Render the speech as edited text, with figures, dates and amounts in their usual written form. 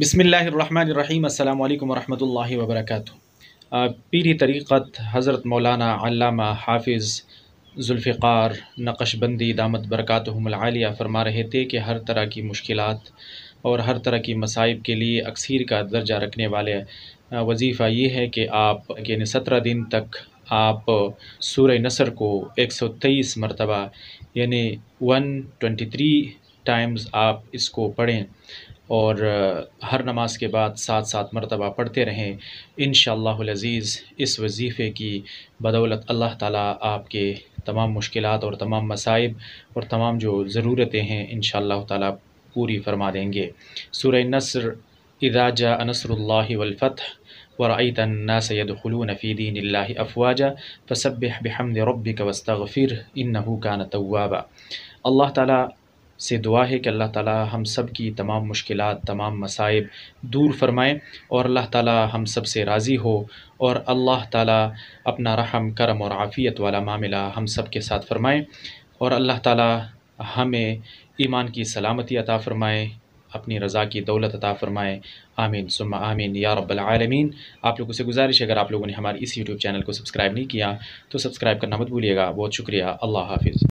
بسم اللہ الرحمن الرحیم، السلام علیکم ورحمۃ اللہ وبرکاتہ۔ پیری طریقت حضرت مولانا علامہ حافظ ذوالفقار نقش بندی دامت برکاتہم العالیہ فرما رہے تھے کہ ہر طرح کی مشکلات اور ہر طرح کی مصائب کے لیے اکثیر کا درجہ رکھنے والے وظیفہ یہ ہے کہ آپ یعنی 17 دن تک آپ سورہ نصر کو 123 مرتبہ یعنی 123 ٹائمز آپ اس کو پڑھیں اور ہر نماز کے بعد 7 مرتبہ پڑھتے رہیں۔ انشاءاللہ العزیز اس وظیفے کی بدولت اللہ تعالیٰ آپ کے تمام مشکلات اور تمام مصائب اور تمام جو ضرورتیں ہیں انشاءاللہ تعالیٰ پوری فرما دیں گے۔ سورہ نصر، اذا جاء نصر اللہ والفتح ورأيت الناس يدخلون في دين الله افواجا فسبح بحمد ربك واستغفر انه كان توابا۔ اللہ تعالیٰ سے دعا ہے کہ اللہ تعالیٰ ہم سب کی تمام مشکلات، تمام مصائب دور فرمائے اور اللہ تعالیٰ ہم سب سے راضی ہو، اور اللہ تعالیٰ اپنا رحم، کرم اور عافیت والا معاملہ ہم سب کے ساتھ فرمائے، اور اللہ تعالیٰ ہمیں ایمان کی سلامتی عطا فرمائے، اپنی رضا کی دولت عطا فرمائے۔ آمین ثم آمین یا رب العالمین۔ آپ لوگوں سے گزارش ہے، اگر آپ لوگوں نے ہمارے اس یوٹیوب چینل کو سبسکرائب نہیں کیا تو سبسکرائب کرنا مت بھولیے گا۔ بہت شکریہ۔ اللہ حافظ۔